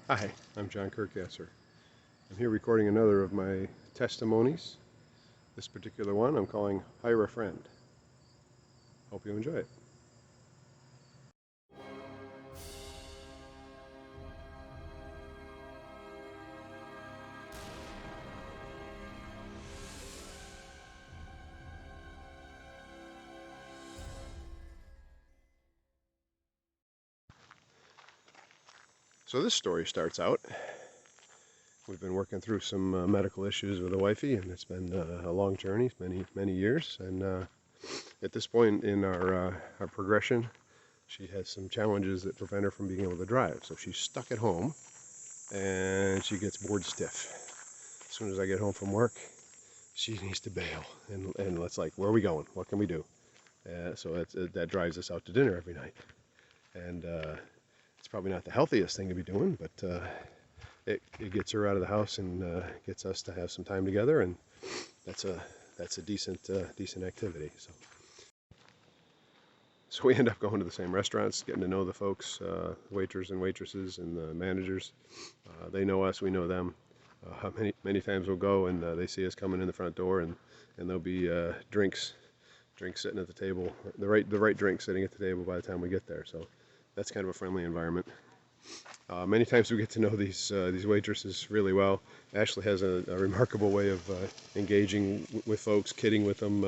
Hi, I'm John Kirkgasser. I'm here recording another of my testimonies. This particular one I'm calling Hire a Friend. Hope you enjoy it. So this story starts out. We've been working through some medical issues with the wifey, and it's been a long journey, many years. And at this point in our progression, she has some challenges that prevent her from being able to drive. So she's stuck at home, and she gets bored stiff. As soon as I get home from work, she needs to bail, and it's like, where are we going? What can we do? So that drives us out to dinner every night. And it's probably not the healthiest thing to be doing, but it gets her out of the house and gets us to have some time together, and that's a decent activity. So we end up going to the same restaurants, getting to know the folks, waiters and waitresses, and the managers. They know us, we know them. Many times we'll go and they see us coming in the front door, and there'll be drinks sitting at the table, the right drink sitting at the table by the time we get there. So that's kind of a friendly environment. Many times we get to know these waitresses really well. Ashley has a remarkable way of engaging with folks, kidding with them,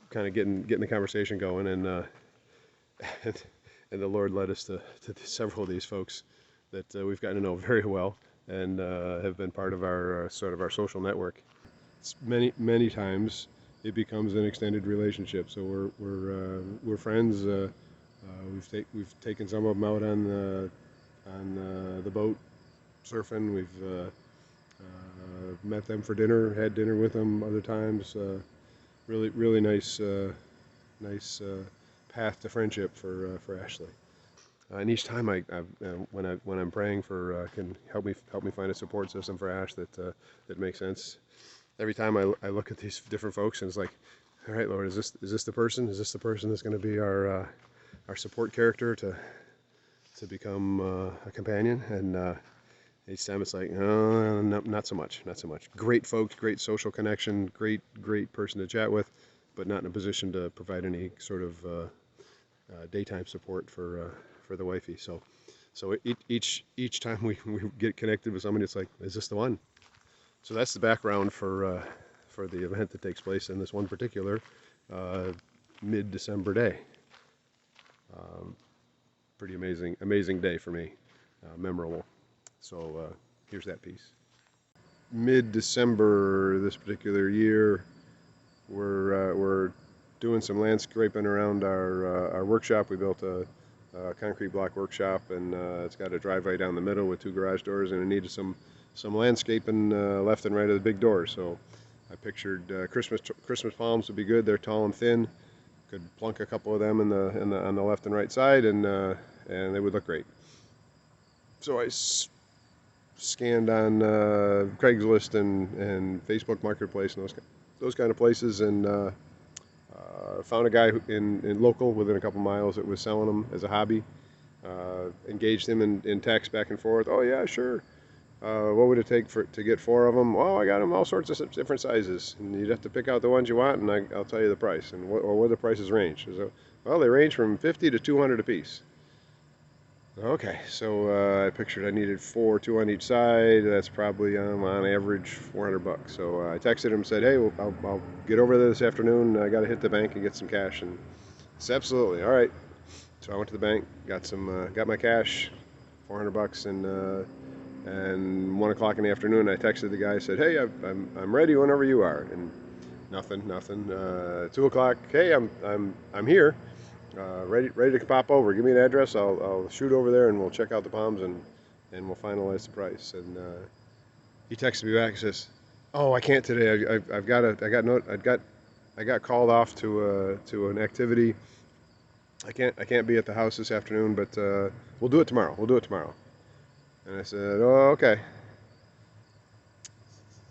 kind of getting the conversation going, and and the Lord led us to several of these folks that we've gotten to know very well, and have been part of our sort of our social network. Many times it becomes an extended relationship. So we're friends. We've taken some of them out on the boat surfing. We've met them for dinner, had dinner with them other times. Really nice path to friendship for Ashley. And each time when I'm praying for can help me find a support system for Ash that makes sense. Every time I look at these different folks, and it's like, all right, Lord, is this the person? Is this the person that's going to be our support character to become a companion? And each time it's like, no, not so much. Great folks, great social connection, great person to chat with, but not in a position to provide any sort of daytime support for the wifey. So each time we get connected with somebody, it's like, is this the one? So that's the background for the event that takes place in this one particular mid-December day. Pretty amazing day for me, memorable. So here's that piece. Mid-December this particular year, we're doing some landscaping around our workshop. We built a concrete block workshop, and it's got a driveway down the middle with two garage doors, and it needed some landscaping left and right of the big doors. So I pictured Christmas palms would be good. They're tall and thin. Could plunk a couple of them on the left and right side, and they would look great. So I scanned on Craigslist and Facebook Marketplace and those kind of places, and found a guy in local within a couple miles that was selling them as a hobby. Engaged him in text back and forth. Oh yeah, sure. What would it take to get 4 of them? Well, I got them all sorts of different sizes, and you'd have to pick out the ones you want, and I'll tell you the price and where the prices range. So, well, they range from 50 to 200 a piece. Okay, so I pictured I needed 2 on each side. That's probably on average $400. So I texted him, said, "Hey, I'll get over there this afternoon. I got to hit the bank and get some cash." And he said, "Absolutely, all right." So I went to the bank, got my cash, $400, and 1 o'clock in the afternoon, I texted the guy, said, "Hey, I'm ready whenever you are." And nothing. 2 o'clock, "Hey, I'm here, ready to pop over. Give me an address. I'll shoot over there, and we'll check out the palms, and we'll finalize the price." And he texted me back and says, "Oh, I can't today. I got called off to an activity. I can't be at the house this afternoon, but we'll do it tomorrow. And I said, "Oh, okay."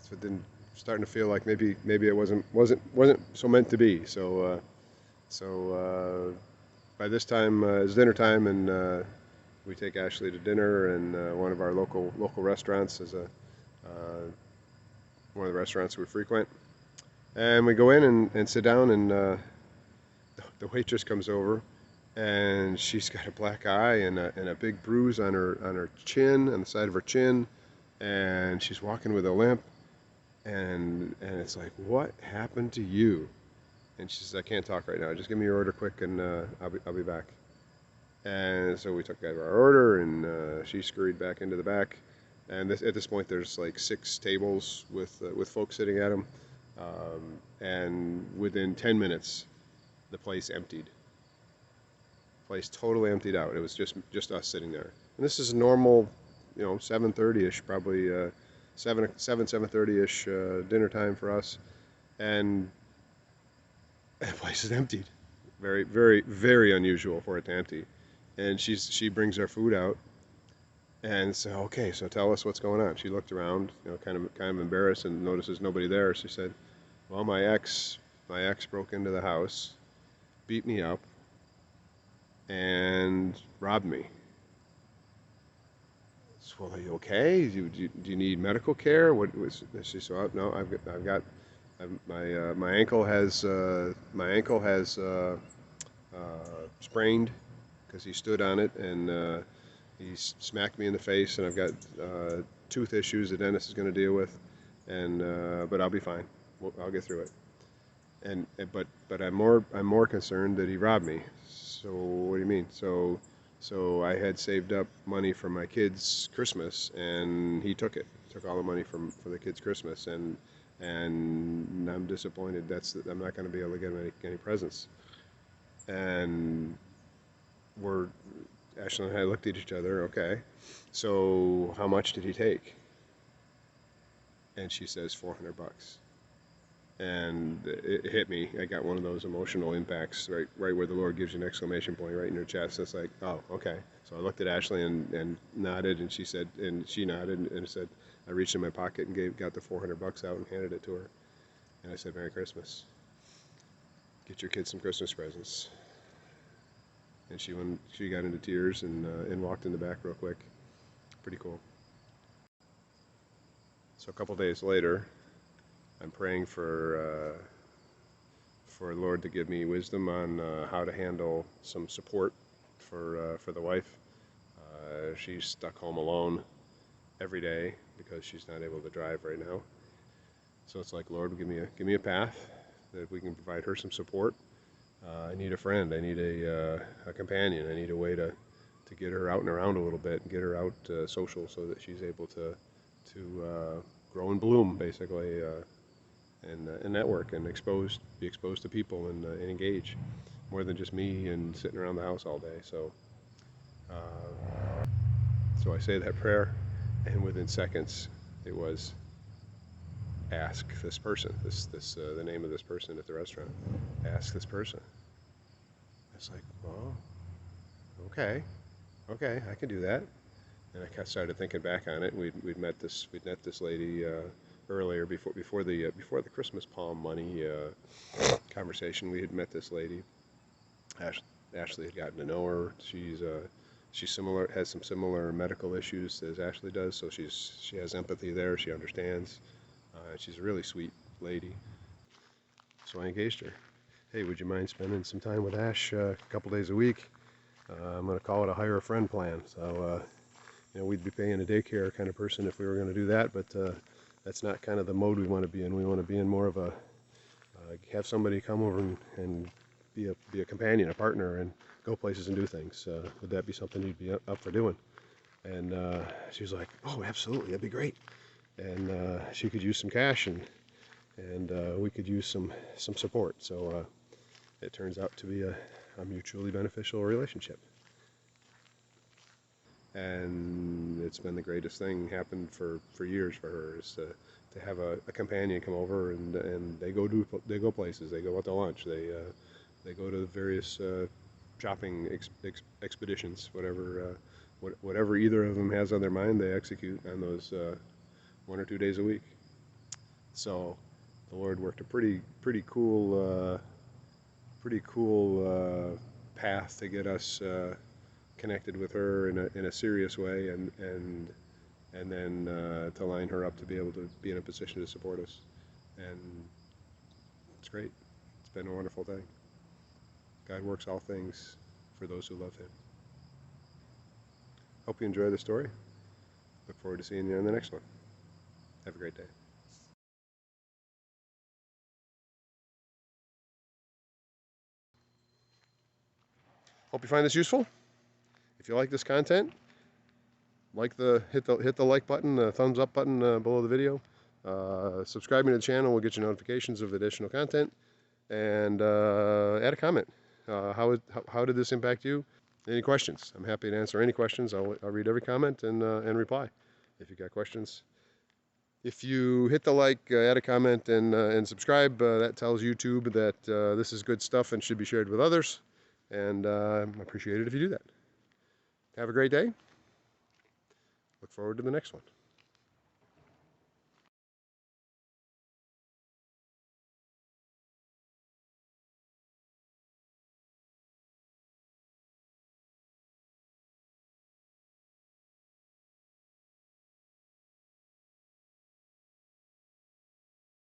So then starting to feel like maybe it wasn't so meant to be. So by this time it's dinner time, and we take Ashley to dinner, and one of our local restaurants is one of the restaurants we frequent. And we go in and sit down, and the waitress comes over, and she's got a black eye and a big bruise on her chin, on the side of her chin, and she's walking with a limp, and it's like, what happened to you? And she says, I can't talk right now. Just give me your order quick, and I'll be back. And so we took out our order, and she scurried back into the back. And at this point, there's like 6 tables with folks sitting at them. And within 10 minutes, the place emptied. Place totally emptied out. It was just us sitting there. And this is normal, 7:30ish, probably 7:30ish dinner time for us, and the place is emptied. Very, very, very unusual for it to empty. And she brings our food out, and so, okay, so tell us what's going on. She looked around, kind of embarrassed, and notices nobody there. She said, well, my ex broke into the house, beat me up, and robbed me. So, well, are you okay? Do you need medical care? What was she said? Oh, no, my ankle has sprained because he stood on it, and he smacked me in the face, and I've got tooth issues the dentist is going to deal with, and but I'll be fine. I'll get through it. But I'm more concerned that he robbed me. So what do you mean? So I had saved up money for my kids' Christmas, and he took it. Took all the money for the kids' Christmas, and I'm disappointed. I'm not going to be able to get him any presents. And Ashley and I looked at each other. Okay, so how much did he take? And she says $400. And it hit me. I got one of those emotional impacts right where the Lord gives you an exclamation point right in your chest. It's like, oh, okay. So I looked at Ashley and nodded, and she nodded and said, I reached in my pocket and got the $400 out and handed it to her. And I said, Merry Christmas. Get your kids some Christmas presents. And she got into tears and walked in the back real quick. Pretty cool. So a couple days later, I'm praying for the Lord to give me wisdom on how to handle some support for the wife. She's stuck home alone every day because she's not able to drive right now. So it's like, Lord, give me a path that we can provide her some support. I need a friend. I need a companion. I need a way to get her out and around a little bit and get her out social so that she's able to grow and bloom, basically, and network and be exposed to people and engage more than just me and sitting around the house all day. So I say that prayer, and within seconds, it was ask this person, the name of this person at the restaurant. Ask this person. It's like, well, okay, I can do that. And I started thinking back on it. We'd met this lady earlier before the Christmas palm money conversation. We had met this lady. Ashley had gotten to know her. She's similar, has some similar medical issues as Ashley does, so she has empathy there. She understands. She's a really sweet lady. So I engaged her. Hey, would you mind spending some time with Ash a couple days a week? I'm going to call it a hire a friend plan. So we'd be paying a daycare kind of person if we were going to do that, but that's not kind of the mode we want to be in. We want to be in more of a have somebody come over and be a companion, a partner, and go places and do things. Would that be something you'd be up for doing? And she was like, oh, absolutely, that'd be great. And she could use some cash, and we could use some support. So it turns out to be a mutually beneficial relationship. And it's been the greatest thing happened for years for her, is to have a companion come over, and they go places, they go out to lunch, they go to various shopping expeditions, whatever either of them has on their mind, they execute on those 1 or 2 days a week. So the Lord worked a pretty cool path to get us connected with her in a serious way, and then to line her up to be able to be in a position to support us. And it's great. It's been a wonderful thing. God works all things for those who love Him. Hope you enjoy the story. Look forward to seeing you on the next one. Have a great day. Hope you find this useful. If you like this content, hit the like button, the thumbs up button below the video. Subscribing to the channel will get you notifications of additional content, and add a comment. How did this impact you? Any questions? I'm happy to answer any questions. I'll read every comment and reply if you got questions. If you hit the like, add a comment, and subscribe, that tells YouTube that this is good stuff and should be shared with others. And I appreciate it if you do that. Have a great day. Look forward to the next one.